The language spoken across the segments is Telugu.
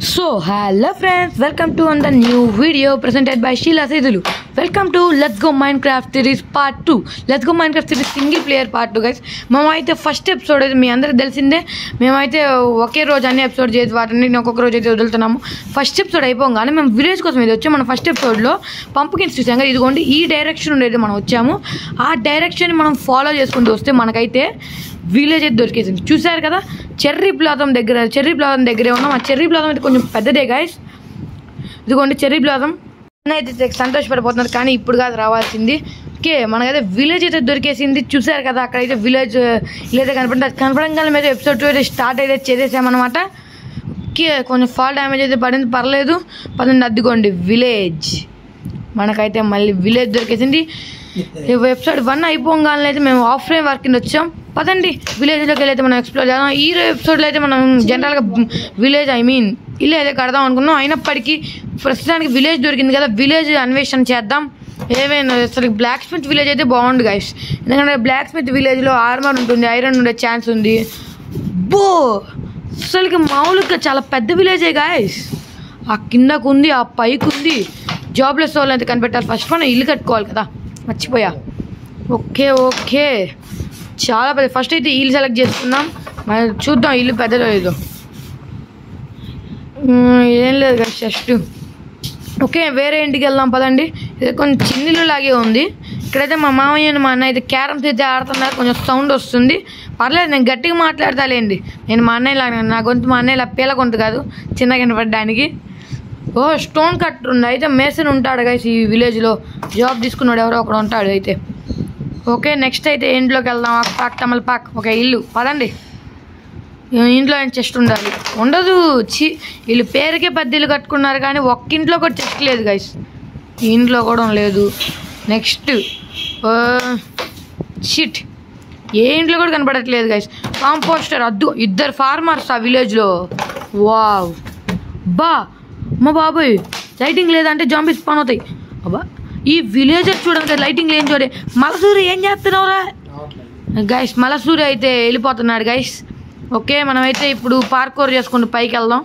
So hello friends, welcome to another new video presented by Sheila Seidulu. Welcome to Let's Go Minecraft series part 2. Let's Go Minecraft series single player part 2 guys. మేమైతే ఫస్ట్ ఎపిసోడ్ అయితే మీ అందరికి తెలిసిందే. మేమైతే ఒకే రోజు అన్ని ఎపిసోడ్ చేసి వాటిని ఒక్కొక్క రోజు అయితే వదులుతున్నాము. ఫస్ట్ ఎపిసోడ్ అయిపోగానే మేము విలేజ్ కోసం ఇది వచ్చాము. మన ఫస్ట్ ఎపిసోడ్లో పంపుకిన్స్ చూసాం కదా, ఇదిగోండి ఈ డైరెక్షన్ ఉండేది మనం వచ్చాము. ఆ డైరెక్షన్ మనం ఫాలో చేసుకుంటూ వస్తే మనకైతే విలేజ్ అయితే దొరికేసింది. చూసారు కదా, చెర్రీ బ్లాజం దగ్గరే ఉన్నాం. ఆ చెర్రీ బ్లాజం అయితే కొంచెం పెద్దదే గైస్. ఇదిగోండి చెర్రీ బ్లాజం అయితే సంతోషపడిపోతున్నారు, కానీ ఇప్పుడు కాదు రావాల్సింది. ఓకే, మనకైతే విలేజ్ అయితే దొరికేసింది. చూసారు కదా, అక్కడైతే విలేజ్ ఇలాగైతే కనపడింది. అది కనపడంగానే మేము ఎపిసోడ్ 2 అయితే స్టార్ట్ అయితే చేసేసామన్నమాట. ఓకే, కొంచెం ఫాల్ డ్యామేజ్ అయితే పడింది, పర్లేదు. పదండి, అద్దుకోండి విలేజ్. మనకైతే మళ్ళీ విలేజ్ దొరికేసింది. ఎపిసోడ్ 1 అయిపోగానే అయితే మేము ఆఫ్ ఫ్రేమ్ వర్క్ కింద వచ్చాం. పదండి విలేజ్లోకి వెళ్ళి అయితే మనం ఎక్స్ప్లోర్ చేద్దాం. ఈ ఎపిసోడ్లో అయితే మనం జనరల్గా విలేజ్ ఇల్లు అయితే కడదాం అనుకున్నాం. అయినప్పటికీ ప్రస్తుతానికి విలేజ్ దొరికింది కదా, విలేజ్ అన్వేషణ చేద్దాం. ఏమైనా అసలు బ్లాక్ స్మిత్ విలేజ్ అయితే బాగుంది గైస్, ఎందుకంటే బ్లాక్ స్మిత్ విలేజ్లో ఆర్మర్ ఉంటుంది, ఐరన్ ఉండే ఛాన్స్ ఉంది. అసలుకి మామూలుగా చాలా పెద్ద విలేజే గాయస్. ఆ కిందకు ఉంది, ఆ పైకి ఉంది. జాబ్లెస్ వాళ్ళు అయితే కనిపెట్టాలి. ఫస్ట్ మనం ఇల్లు కట్టుకోవాలి కదా, మర్చిపోయా. ఓకే చాలా పెద్ద. ఫస్ట్ అయితే ఇల్లు సెలెక్ట్ చేసుకుందాం, మరి చూద్దాం ఇల్లు పెద్దదో లేదో. ఏం లేదు కదా, జస్ట్ ఓకే వేరే ఇంటికి వెళ్దాం పదండి. ఇది కొంచెం చిన్నిల్లు లాగే ఉంది. ఇక్కడైతే మా మామయ్య మా అన్న అయితే క్యారమ్స్ అయితే ఆడుతున్నారు, కొంచెం సౌండ్ వస్తుంది. పర్లేదు, నేను గట్టిగా మాట్లాడతాలేండి. నేను మా అన్నయ్య లాగా, నా గొంతు మా అన్నయ్య పీల గొంతు కాదు, చిన్నగా వినపడడానికి. స్టోన్ కట్ ఉంది. అయితే మేసన్ ఉంటాడు గైస్ ఈ విలేజ్లో, జాబ్ తీసుకున్నాడు ఎవరో ఒకడు ఉంటాడు అయితే. ఓకే, నెక్స్ట్ అయితే ఇంట్లోకి వెళ్దాం. తమలపాక్ ఒక ఇల్లు పదండి. ఇంట్లో ఏం చెస్ట్ ఉండాలి ఉండదు. వీళ్ళు పేరుకే పెద్ద ఇల్లు కట్టుకున్నారు, కానీ ఒక్క ఇంట్లో కూడా చెస్ట్ లేదు గైస్. ఇంట్లో కూడా లేదు. నెక్స్ట్ షిట్, ఏ ఇంట్లో కూడా కనపడట్లేదు గైస్. కాంపోస్టర్ అద్దు, 2 ఫార్మర్స్ ఆ విలేజ్లో. వావ్ మా బాబోయ్, లైటింగ్ లేదంటే జాంబీస్ స్పాన్ అవుతాయి. అబ్బా, ఈ విలేజర్ చూడండి, లైటింగ్ లేని చూడే. మలసూరి ఏం చేస్తున్నావురా గైస్? మలసూరి అయితే వెళ్ళిపోతున్నాడు గైస్. ఓకే, మనమైతే ఇప్పుడు పార్కోర్ చేసుకుంటూ పైకి వెళ్దాం.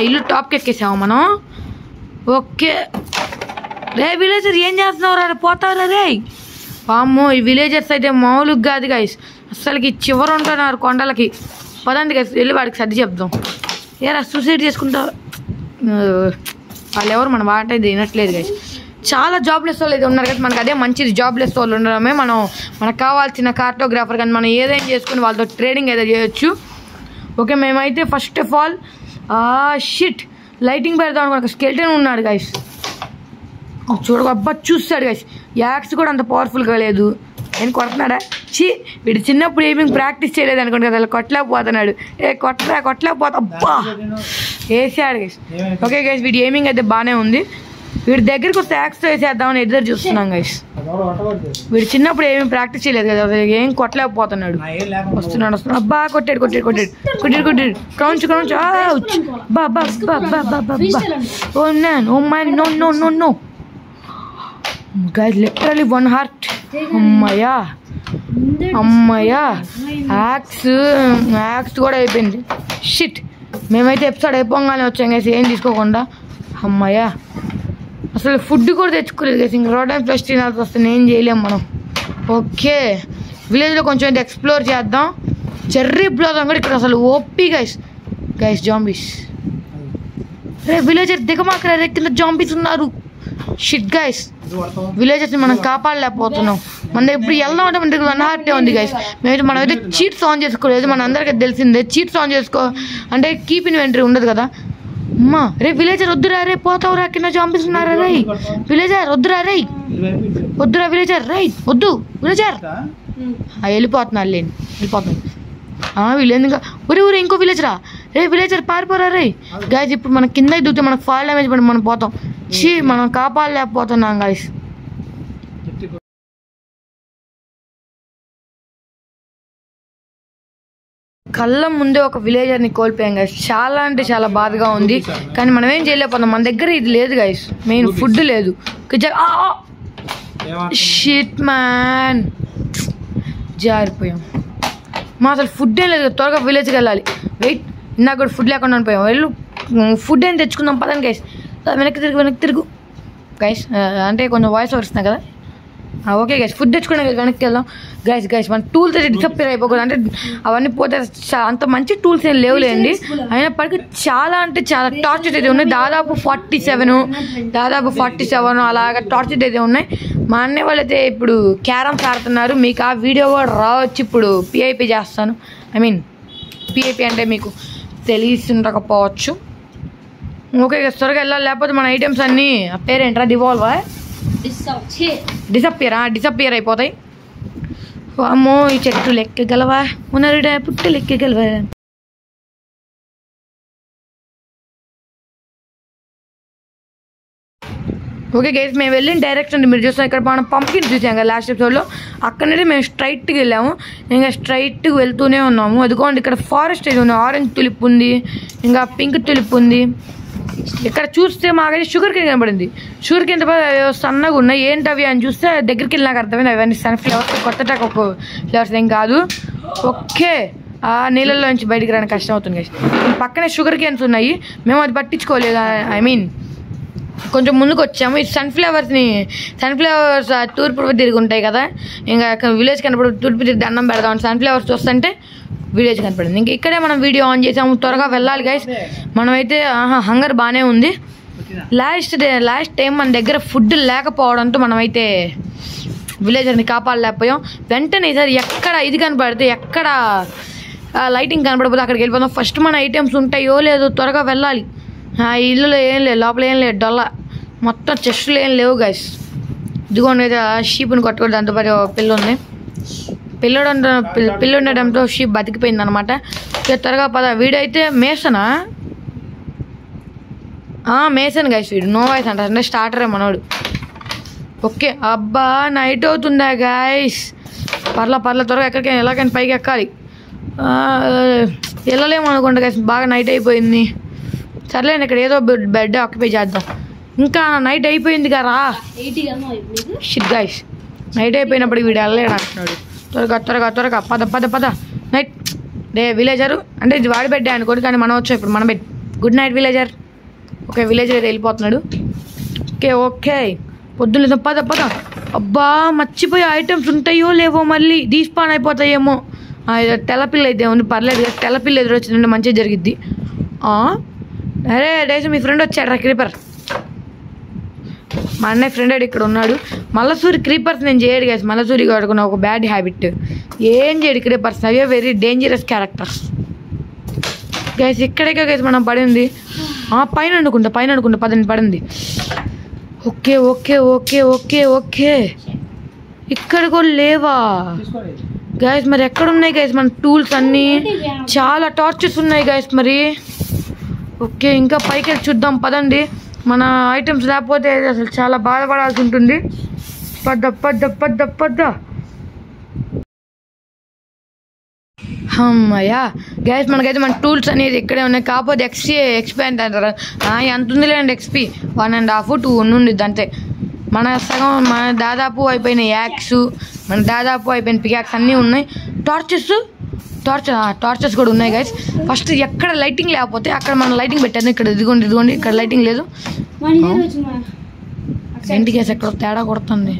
ఇల్లు టాప్కి ఎక్కేసాము మనం. ఓకే రే విలేజర్ ఏం చేస్తున్నావురా, పోతావురా రే? పాము, ఈ విలేజర్స్ అయితే మామూలుగా కాదు గైస్, అసలుకి చివర ఉంటున్నారు కొండలకి. పదండి గైస్, వెళ్ళి వాడికి సర్ది చెప్దాం. ఏరా సూసైడ్ చేసుకుంటా, వాళ్ళు ఎవరు మన మాట అయితే వినట్లేదు గైస్. చాలా జాబ్లెస్ వాళ్ళు అయితే ఉన్నారు కదా, మనకు అదే మంచిది. జాబ్లెస్ వాళ్ళు ఉండడమే మనకు కావాల్సిన కార్టోగ్రాఫర్, కానీ మనం ఏదైనా చేసుకుని వాళ్ళతో ట్రేడింగ్ అయితే చేయొచ్చు. ఓకే, మేమైతే first of all shit lighting పెడదాం అనుకో. స్కెల్టన్ ఉన్నాడు గైస్, అబ్బా చూస్తాడు గైస్. యాక్స్ కూడా అంత పవర్ఫుల్గా లేదు. నేను కొడుతున్నాడా? వీడు చిన్నప్పుడు ఏమింగ్ ప్రాక్టీస్ చేయలేదు అనుకోండి కదా, కొట్టలేకపోతున్నాడు. కొట్టలేకపోతా. అబ్బా వేసాడు గైస్. ఓకే గైస్, వీడి ఏమింగ్ అయితే బాగానే ఉంది. వీడి దగ్గరికి వస్తే యాక్స్తో వేసేద్దామని ఎదురు చూస్తున్నాం గైస్. వీడు చిన్నప్పుడు ఏమేమి ప్రాక్టీస్ చేయలేదు కదా, ఏం కొట్టలేకపోతున్నాడు. వస్తున్నాడు. అబ్బా కొట్టాడు. క్రౌంచ్ నో గైస్, లిటరలీ 1 హార్ట్. అమ్మయ్యా యాక్స్ కూడా అయిపోయింది. షిట్, మేమైతే ఎపిసోడ్ అయిపోగానే వచ్చాం గైస్, ఏం తీసుకోకుండా. అమ్మయ్యా, అసలు ఫుడ్ కూడా తెచ్చుకోలేదు గైస్. ఇంక రోడ్ అండ్ ఫ్లష్ తినాల్సి వస్తుంది, ఏం చేయలేము మనం. ఓకే, విలేజ్లో కొంచెం అయితే ఎక్స్ప్లోర్ చేద్దాం. చెర్రీ బ్లాజం కూడా ఇక్కడ అసలు ఓపీ గైస్. జాంబీస్ రే విలేజర్ దిగమాకరా రే, కింద జాంబీస్ ఉన్నారు. షిట్ గైస్, విలేజెస్ మనం కాపాడలేకపోతున్నాం. మన ఇప్పుడు వెళ్దాం అంటే మన దగ్గర 1 హార్టే ఉంది గైస్. మనమైతే చీట్స్ ఆన్ చేసుకోలేదు, మన అందరికీ తెలిసిందే. చీట్స్ ఆన్ చేసుకో అంటే కీప్ ఇన్వెంటరీ ఉండదు కదా. అమ్మా రే విలేజర్ వద్దురా రే, పోతావురా, కింద జాంబీస్ ఉన్నారా రే. విలేజర్ వద్దురా రే, వద్దురా విలేజర్ రే, వద్దు విలేజర్. వెళ్ళిపోతున్నాను వీళ్ళు. ఊరి ఇంకో విలేజరా రే, విలేజర్ పారిపోరా రే. గైస్ ఇప్పుడు మన కింద దిగితే మనకు ఫాల్ డ్యామేజ్ పడి మనం పోతాం. మనం కాపాడలేకపోతున్నాం గైస్. కళ్ళ ముందే ఒక విలేజర్ని కోల్పోయాం గైస్. చాలా అంటే చాలా బాధగా ఉంది, కానీ మనం ఏం చేయలేకపోతున్నాం. మన దగ్గర ఇది లేదు గైస్, మెయిన్ ఫుడ్ లేదు. షిట్ మ్యాన్, జారిపోయాం. అసలు ఫుడ్ ఏం లేదు. త్వరగా విలేజ్కి వెళ్ళాలి. వెయిట్, ఇందాక కూడా ఫుడ్ లేకుండా పోయాం. వెళ్ళు ఫుడ్ ఏం తెచ్చుకుందాం పదండి గైస్. వెనక్కి తిరుగు గైస్. అంటే కొంచెం వాయిస్ వస్తున్నాయి కదా. ఓకే గైస్, ఫుడ్ తెచ్చుకున్నాం కదా, వెనక్కి వెళ్దాం గైస్. మన టూల్స్ అయితే డిసప్పేర్ అయిపోకూడదు. అంటే అవన్నీ పోతే అంత మంచి టూల్స్ ఏం లేవులేండి. అయినప్పటికీ చాలా అంటే చాలా టార్చెస్ అయితే ఉన్నాయి. దాదాపు 47 అలాగా టార్చెస్ అయితే ఉన్నాయి. మా అన్నయ్య వాళ్ళు అయితే ఇప్పుడు క్యారమ్స్ ఆడుతున్నారు. మీకు ఆ వీడియో కూడా రావచ్చు. ఇప్పుడు పిఐపి చేస్తాను. ఐ మీన్ పిఐపి అంటే మీకు తెలిసిండకపోవచ్చు. ఓకే త్వరగా వెళ్ళాలి, లేకపోతే మన ఐటమ్స్ అన్నీ పేరేంట్రా డివాల్వా డిసప్పియర్ అయిపోతాయి. అమ్మో ఈ చెట్టు లెక్కగలవా, ఉన్నరుడా పుట్టు లెక్కగలవా. ఓకే గైస్, మేము వెళ్ళిన డైరెక్షన్ మీరు చూస్తాం. ఇక్కడ మనం పంపిణీ చూసాం కదా లాస్ట్ ఎపిసోడ్లో. అక్కడనే మేము స్ట్రైట్గా వెళ్ళాము. ఇంకా స్ట్రైట్గా వెళ్తూనే ఉన్నాము. అదిగోండి ఇక్కడ ఫారెస్ట్ అయితే ఉంది. ఆరెంజ్ తులిప్ ఉంది, ఇంకా పింక్ తులిప్ ఉంది. ఇక్కడ చూస్తే మాకైతే షుగర్ కేన్ కనబడింది. షుగర్ కేన్ సన్నగా ఉన్నాయి. ఏంటవి అని చూస్తే దగ్గరికి వెళ్ళి నాకు అర్థమైంది అవన్నీ సన్ఫ్లవర్స్, కొత్త టైప్ ఫ్లవర్స్ ఏం కాదు. ఓకే, ఆ నీళ్ళల్లో నుంచి బయటికి రావడానికి కష్టం అవుతుంది గైస్. పక్కనే షుగర్ కేన్స్ ఉన్నాయి, మేము అది పట్టించుకోలేదు. ఐ మీన్ కొంచెం ముందుకు వచ్చాము. ఈ సన్ఫ్లవర్స్ తూర్పు తిరిగి ఉంటాయి కదా, ఇంకా విలేజ్ కనపడి తూర్పు తిరిగి దండం పెడదాం. సన్ఫ్లవర్స్ చూస్తుంటే విలేజ్ కనపడింది. ఇంకా ఇక్కడే మనం వీడియో ఆన్ చేసాము. త్వరగా వెళ్ళాలి గైస్. మనమైతే హంగర్ బాగానే ఉంది. లాస్ట్ టైం మన దగ్గర ఫుడ్ లేకపోవడంతో మనమైతే విలేజర్ని కాపాడలేకపోయాం. వెంటనే ఈసారి ఎక్కడ ఇది కనపడితే, ఎక్కడ లైటింగ్ కనపడిపోతే అక్కడికి వెళ్ళిపోతాం. ఫస్ట్ మన ఐటమ్స్ ఉంటాయో లేదో త్వరగా వెళ్ళాలి. ఇల్లులో ఏం లేదు, లోపల ఏం లేదు, డొల్ల మొత్తం చెస్టులు ఏం లేవు గైస్. ఇదిగోండి అయితే షీప్ని కొట్టుకోవడం, దాంతోపాటు పిల్ల ఉంది. పిల్ల ఉండడంతో షీప్ బతికిపోయింది అనమాట. త్వరగా పద. వీడైతే మేసన్ గైస్. వీడు నో వాయిస్ అంటారు, అంటే స్టార్టరే మనోడు. ఓకే అబ్బా నైట్ అవుతుందా గైస్. పర్లా త్వరగా ఎక్కడికైనా ఎలాగైనా పైకి ఎక్కాలి. వెళ్ళలేము అనుకోండి గైస్, బాగా నైట్ అయిపోయింది. సర్లేండి ఇక్కడ ఏదో బెడ్ ఆక్యుపై చేద్దాం. ఇంకా నైట్ అయిపోయింది కదా షిట్ గైస్. నైట్ అయిపోయినప్పుడు వీడు వెళ్ళలేడు అంటున్నాడు. త్వరగా పద. నైట్ డే విలేజరు అంటే ఇది వాడి బెడ్డే అనుకోండి, కానీ మనం వచ్చాం ఇప్పుడు మన bed. Good night villager. Okay villager అయితే వెళ్ళిపోతున్నాడు. ఓకే పొద్దున్న పద. అబ్బా మర్చిపోయే ఐటమ్స్ ఉంటాయో లేవో, మళ్ళీ డీస్పాన్ అయిపోతాయేమో. తెల్లపిల్ల అయితే ఉంది, పర్లేదు కదా. తెల్లపిల్ల ఎదురు వచ్చిందంటే మంచిగా జరిగిద్ది. అరే డైస్ మీ ఫ్రెండ్ వచ్చాడు క్రీపర్. మా అన్నయ్య ఫ్రెండ్ ఇక్కడ ఉన్నాడు. మల్లసూరి క్రీపర్స్ నేను చేయడు గైస్. మల్లసూరి కడుకున్న ఒక బ్యాడ్ హ్యాబిట్. ఏం చేయడు క్రీపర్స్, అవే వెరీ డేంజరస్ క్యారెక్టర్స్ గైస్. ఇక్కడే గైస్ మనం పడింది. పైన అనుకుంటా పడింది. ఓకే ఇక్కడ కూడా లేవా గైస్? మరి ఎక్కడ ఉన్నాయి గైస్ మన టూల్స్ అన్నీ? చాలా టార్చెస్ ఉన్నాయి గైస్ మరి. ఓకే ఇంకా పైకి వెళ్ళి చూద్దాం పదండి. మన ఐటమ్స్ లేకపోతే అసలు చాలా బాధపడాల్సి ఉంటుంది. పద్ద అమ్మయ్యా గైస్, మనకైతే మన టూల్స్ అనేది ఇక్కడే ఉన్నాయి. కాకపోతే ఎక్స్పాండ్ అంటారు ఎంత ఉందిలేండి. XP 1.5 2 ఉండిద్ది అంతే. మన దాదాపు అయిపోయిన యాక్స్, మన దాదాపు అయిపోయిన పికాక్స్ అన్నీ ఉన్నాయి. టార్చెస్ కూడా ఉన్నాయి గైస్. ఫస్ట్ ఎక్కడ లైటింగ్ లేకపోతే అక్కడ మనం లైటింగ్ పెట్టాను. ఇక్కడ ఇదిగోండి ఇక్కడ లైటింగ్ లేదు. ఏంటి గైస్ ఎక్కడ తేడా కొడుతుంది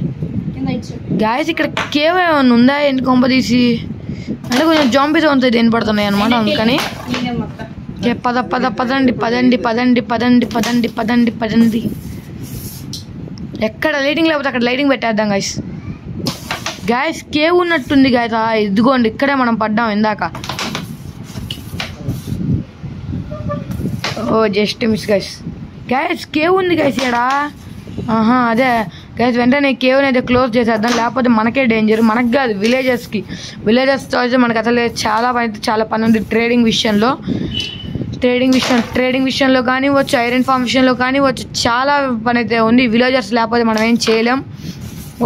గైస్. ఇక్కడ కేవ్ ఏమన్నా ఉందా ఏంటి కొంప తీసి? అంటే కొంచెం జాంబీ సౌండ్స్ అయితే వినపడుతున్నాయి అనమాట. అందుకని పదండి. ఎక్కడ లైటింగ్ లేకపోతే అక్కడ లైటింగ్ పెట్టేద్దాం గైస్. కేవ్ ఉన్నట్టుంది గైస్. ఇదిగోండి ఇక్కడే మనం పడ్డాం ఇందాక. Just miss guys. కేవ్ ఉంది గైస్ ఇక్కడ. అదే గైస్, వెంటనే కేవ్ని అయితే క్లోజ్ చేసేద్దాం, లేకపోతే మనకే డేంజర్. మనకు కాదు విలేజర్స్తో అయితే మనకు అసలు చాలా పని ఉంది. ట్రేడింగ్ విషయంలో కానివ్వచ్చు, ఐరన్ ఫార్మ్ విషయంలో కానివ్వచ్చు, చాలా పని అయితే ఉంది. విలేజర్స్ లేకపోతే మనం ఏం చేయలేం.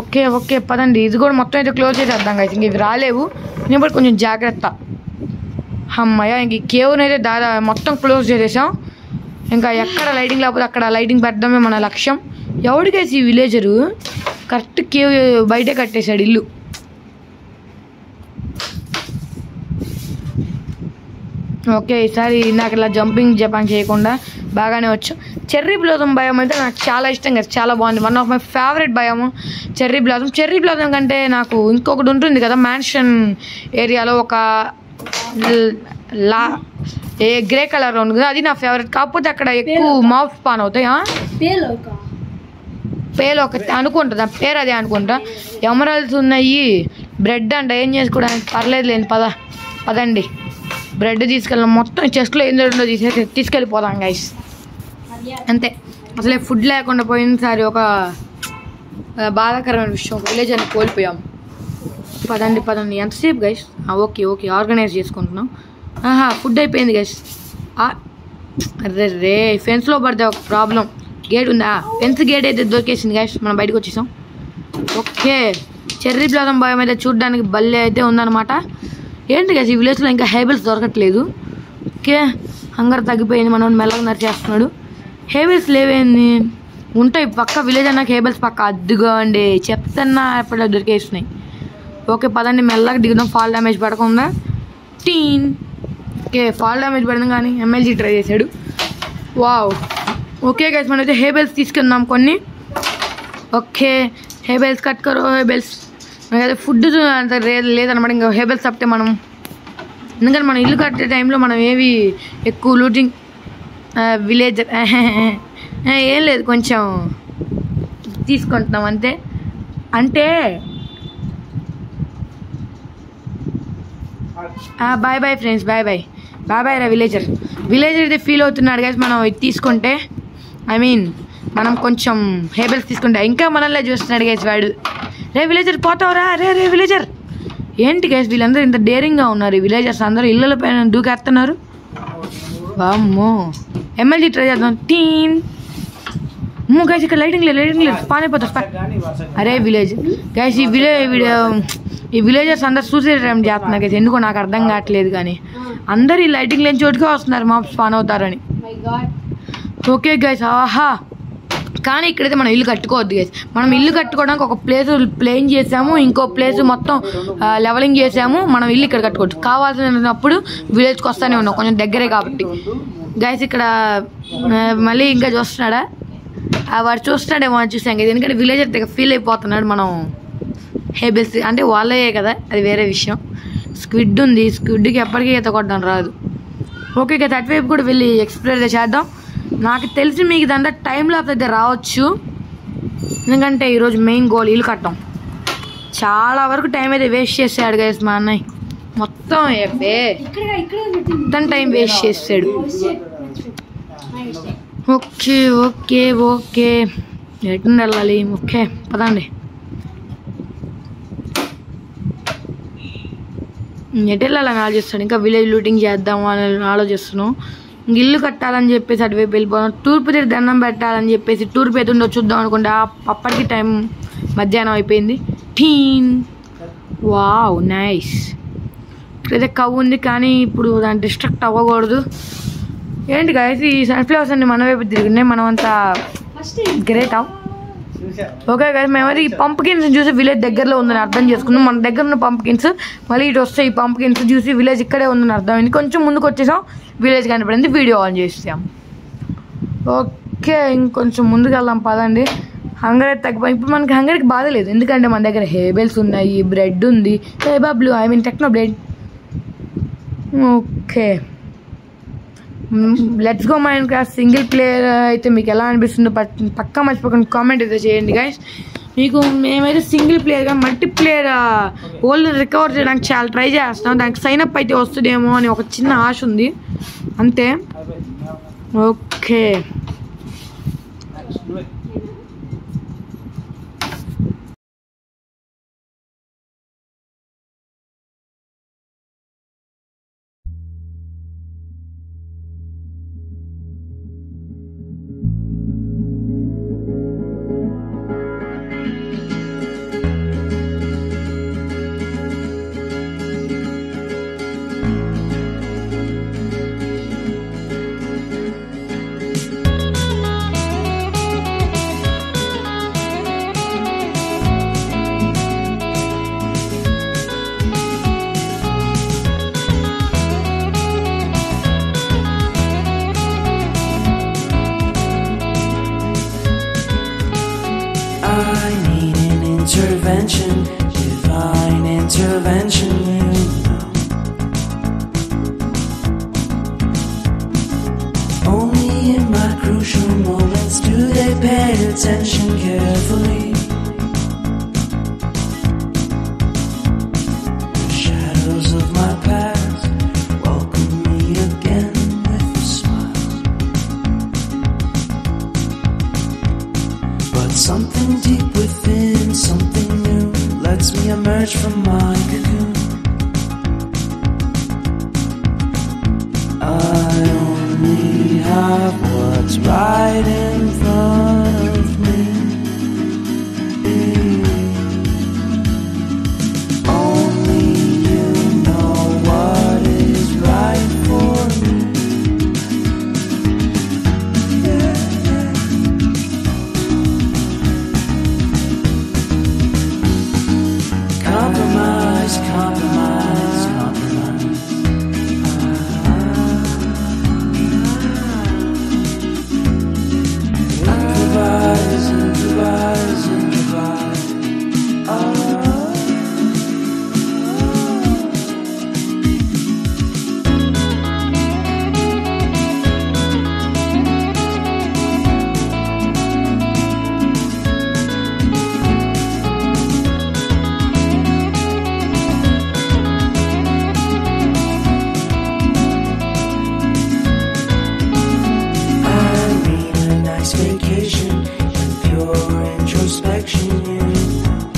ఓకే పదండి. ఇది కూడా మొత్తం అయితే క్లోజ్ చేసేద్దాం గైస్. ఇంక ఇవి రాలేవు, నేను కూడా కొంచెం జాగ్రత్త. అమ్మయ్య ఇంక ఈ కేవ్ని అయితే మొత్తం క్లోజ్ చేసేసాం. ఇంకా ఎక్కడ లైటింగ్ లేకపోతే అక్కడ లైటింగ్ పెట్టడమే మన లక్ష్యం. ఎవడికేసి ఈ విలేజరు కరెక్ట్ కేవ్ బయటే కట్టేశాడు ఇల్లు. ఓకే, ఈసారి నాకు ఇలా జంపింగ్ జపాన్ చేయకుండా బాగానే వచ్చు. చెర్రీ బ్లాజమ్ భయం అయితే నాకు చాలా ఇష్టం కదా, చాలా బాగుంది. వన్ ఆఫ్ మై ఫేవరెట్ భయము చెర్రీ బ్లాజమ్. చెర్రీ బ్లాజమ్ కంటే నాకు ఇంకొకటి ఉంటుంది కదా, మ్యాన్షన్ ఏరియాలో ఒక గ్రే కలర్లో ఉంది కదా, అది నా ఫేవరెట్. కాకపోతే అక్కడ ఎక్కువ మాఫ్ స్పాన్ అవుతాయి. పేలు ఒక అనుకుంటా, పేరు అదే అనుకుంటా. ఎమరాల్స్ ఉన్నాయి, బ్రెడ్ అంట ఏం చేసుకోవడానికి పర్లేదు లేని పదండి. బ్రెడ్ తీసుకెళ్ళాం, మొత్తం చెస్ట్లో ఏం జరుగుతుందో తీసుకెళ్ళిపోదాం గైస్. అంతే, అసలే ఫుడ్ లేకుండా పోయినసారి ఒక బాధాకరమైన విషయం, విలేజ్ అని కోల్పోయాం. పదండి ఎంతసేపు గైస్? ఓకే ఆర్గనైజ్ చేసుకుంటున్నాం. ఫుడ్ అయిపోయింది గైస్. రే ఫెన్స్లో పడితే ఒక ప్రాబ్లం. గేట్ ఉందా? ఫెన్స్ గేట్ అయితే దొరికేసింది గైస్, మనం బయటకు వచ్చేసాం. ఓకే, చెర్రీ బ్లాజమ్ భయం అయితే చూడడానికి భలే అయితే ఉందన్నమాట. ఏంటి గైస్ ఈ విలేజ్లో ఇంకా హేబిల్స్ దొరకట్లేదు. ఓకే, హంగర్ తగ్గిపోయింది, మనం మెల్లగా నరిచేస్తున్నాడు. హేబిల్స్ లేవేంది, ఉంటాయి పక్క విలేజ్ అన్నాక హేబిల్స్ పక్క. అద్దుగా అండి చెప్తున్నా, ఎప్పుడో దొరికేస్తున్నాయి. ఓకే పదండి మెల్లగా దిగుదాం, ఫాల్ డ్యామేజ్ పడకుండా. టీన్. ఓకే, ఫాల్ డ్యామేజ్ పడింది కానీ ఎమ్మెల్జీ ట్రై చేశాడు. వావ్. ఓకే గైస్, మనం అయితే హేబెల్స్ తీసుకుందాం కొన్ని. ఓకే, హేబెల్స్ కట్టుకోరు. హేబెల్స్ మనకైతే ఫుడ్ అంత లేదనమాట. ఇంకా హేబెల్స్ తప్పితే మనం, ఎందుకంటే మనం ఇల్లు కట్టే టైంలో మనం ఏవి ఎక్కువ లూటింగ్ విలేజ్ ఏం లేదు, కొంచెం తీసుకుంటున్నాం అంతే. అంటే బాయ్ ఫ్రెండ్స్, బాయ్ రా విలేజర్ అయితే ఫీల్ అవుతున్నాడు గైస్. మనం ఇది తీసుకుంటే, ఐ మీన్ మనం కొంచెం హేబెల్స్ తీసుకుంటే ఇంకా మనల్నే చూస్తున్నాడు గైస్ వాడు. రే విలేజర్ పోతావురా, రే విలేజర్. ఏంటి గైస్ వీళ్ళందరూ ఇంత డేరింగ్గా ఉన్నారు, ఈ విలేజర్స్ అందరూ ఇళ్ళ పైన దూకేస్తున్నారు. అమ్మో, ఎమ్మెల్జీ ట్రై చేద్దాం. టీన్. గైస్ ఇక్కడ లైటింగ్ లేదు, స్పాన్ అయిపోతుంది. అరే విలేజ్ గైస్, ఈ విలేజర్స్ అందరు సూసైడ్ అటెంప్ట్ చేస్తున్నారు గైస్, ఎందుకో నాకు అర్థం కావట్లేదు. కానీ అందరు ఈ లైటింగ్ లేని చోటుకే వస్తున్నారు మాప్ స్పాన్ అవుతారని. ఓకే గైస్, కానీ ఇక్కడైతే మనం ఇల్లు కట్టుకోవద్దు గైస్. మనం ఇల్లు కట్టుకోవడానికి ఒక ప్లేస్ ప్లేన్ చేసాము, ఇంకో ప్లేస్ మొత్తం లెవలింగ్ చేసాము. మనం ఇల్లు ఇక్కడ కట్టుకోవచ్చు, కావాల్సినప్పుడు విలేజ్కి వస్తానే ఉన్నాం, కొంచెం దగ్గరే కాబట్టి. గైస్ ఇక్కడ మళ్ళీ ఇంకా చూస్తున్నాడా, వాడు చూస్తున్నాడేమో అని చూసాం కదా, ఎందుకంటే విలేజర్ దగ్గర ఫీల్ అయిపోతున్నాడు. మనం హేబెల్స్ అంటే వాళ్ళే కదా, అది వేరే విషయం. స్క్విడ్ ఉంది, స్క్విడ్కి ఎప్పటికీ ఈత కొట్టడం రాదు. ఓకే కదా, అటువైపు కూడా వెళ్ళి ఎక్స్ప్లోర్ చేద్దాం. నాకు తెలిసి మీకు ఇదంతా టైం లాప్స్ అయితే రావచ్చు, ఎందుకంటే ఈరోజు మెయిన్ గోల్ ఇల్లు కట్టడం. చాలా వరకు టైం అయితే వేస్ట్ చేసాడు గైస్ మా అన్నయ్య, మొత్తం మొత్తం టైం వేస్ట్ చేసాడు. ఓకే ఎటు వెళ్ళాలి? ఓకే పదండి. ఎటు వెళ్ళాలని ఆలోచిస్తాను, ఇంకా విలేజ్ లూటింగ్ చేద్దాము అని ఆలోచిస్తున్నాం. ఇల్లు కట్టాలని చెప్పేసి అటువైపు వెళ్ళిపోదాం. తూర్పు తిరిగి దండం పెట్టాలని చెప్పేసి తూర్పు ఎదుండో చూద్దాం అనుకుంటే అప్పటికి టైం మధ్యాహ్నం అయిపోయింది. టీన్. Wow nice. ఇక్కడైతే కవ్వు ఉంది, కానీ ఇప్పుడు దాన్ని డిస్ట్రాక్ట్ అవ్వకూడదు. ఏంటి గైస్ ఈ సన్ఫ్లవర్స్ అన్ని మన వైపు తిరిగినాయి, మనం అంతా గ్రేటా. ఓకే గైస్, మేమైతే ఈ పంప్కిన్స్ చూసి విలేజ్ దగ్గరలో ఉందని అర్థం చేసుకున్నాం. మన దగ్గర ఉన్న పంప్కిన్స్ మళ్ళీ ఇటు వస్తే ఈ పంప్కిన్స్ చూసి విలేజ్ ఇక్కడే ఉందని అర్థమైంది. కొంచెం ముందుకు వచ్చేసాం, విలేజ్ కనపడింది, వీడియో ఆన్ చేసాం. ఓకే ఇంకొంచెం ముందుకు వెళ్దాం పదండి. హంగర్ అయితే తగ్గిపోయి, ఇప్పుడు మనకి హంగర్కి బాధ లేదు, ఎందుకంటే మన దగ్గర హేబెల్స్ ఉన్నాయి, బ్రెడ్ ఉంది, కేబాబ్లు, I mean techno bread. Okay let's go Minecraft single player అయితే మీకు ఎలా అనిపిస్తుందో పక్కా మర్చిపోకుండా కామెంట్ అయితే చేయండి గైస్. మీకు మేమైతే సింగిల్ ప్లేయర్గా మల్టీప్లేయర్ ఓల్డ్ రికవర్ చేయడానికి చాలా ట్రై చేస్తాం. దానికి సైన్ అప్ అయితే వస్తుందేమో అని ఒక చిన్న ఆశ ఉంది అంతే. Okay I need an intervention, divine intervention, you know. Only in my crucial moments do they pay attention carefully. The shadows of my past welcome me again with a smile. But something deep within, something new, lets me emerge from my cocoon. I only have what's right in front of me. Only you know what is right for me. Compromise, compromise, compromise. Improvise, improvise, improvise. Vacation and pure introspection, you know.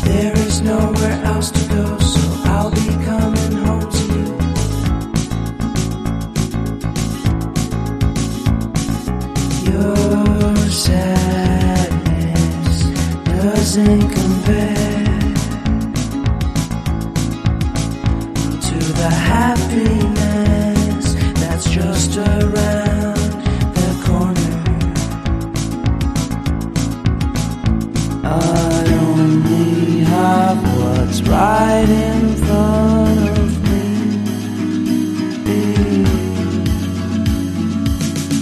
There is nowhere else to go, so I'll be coming home to you. Your sadness doesn't compare to the happiness that's just around the corner. I only have what's right in front of me.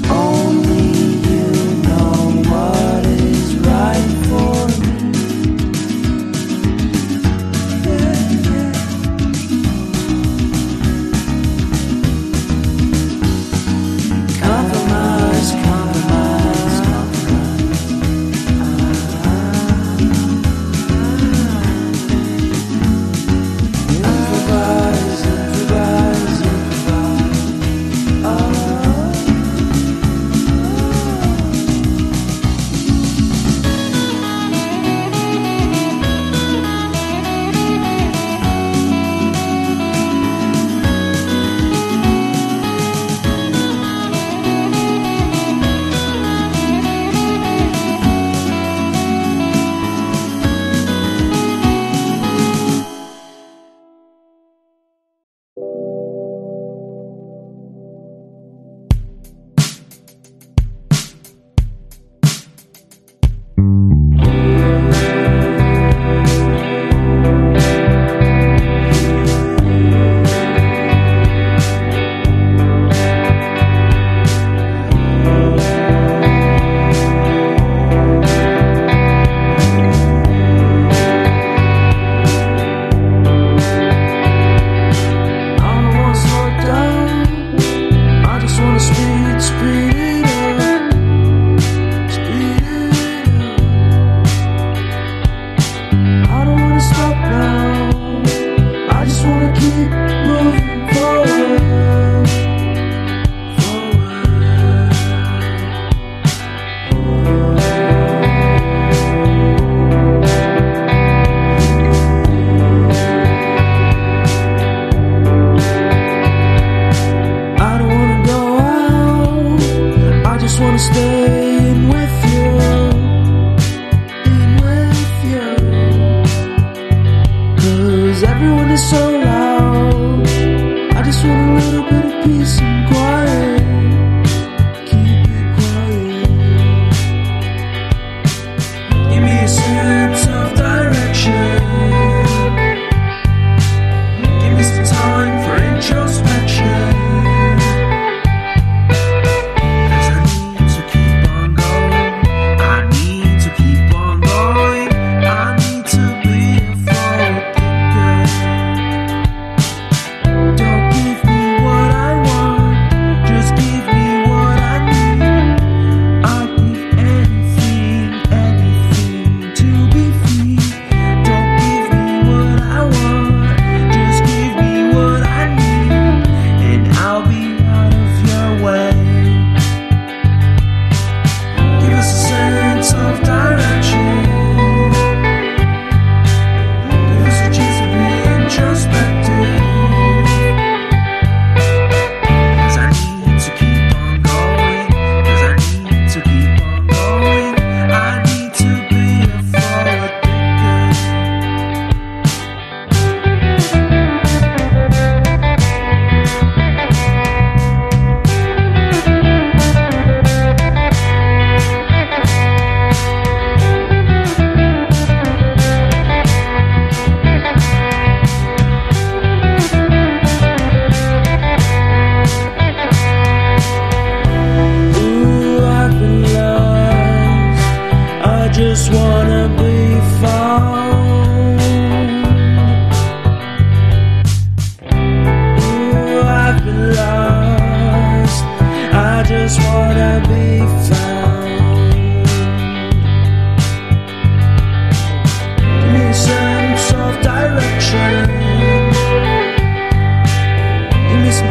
Only you know what is right for me. Compromise, compromise, compromise. Improvise, improvise, improvise.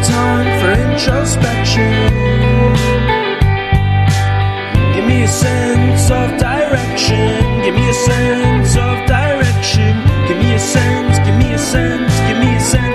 time for introspection. Give me a sense of direction. Give me a sense of direction. Give me a sense, give me a sense, give me a sense.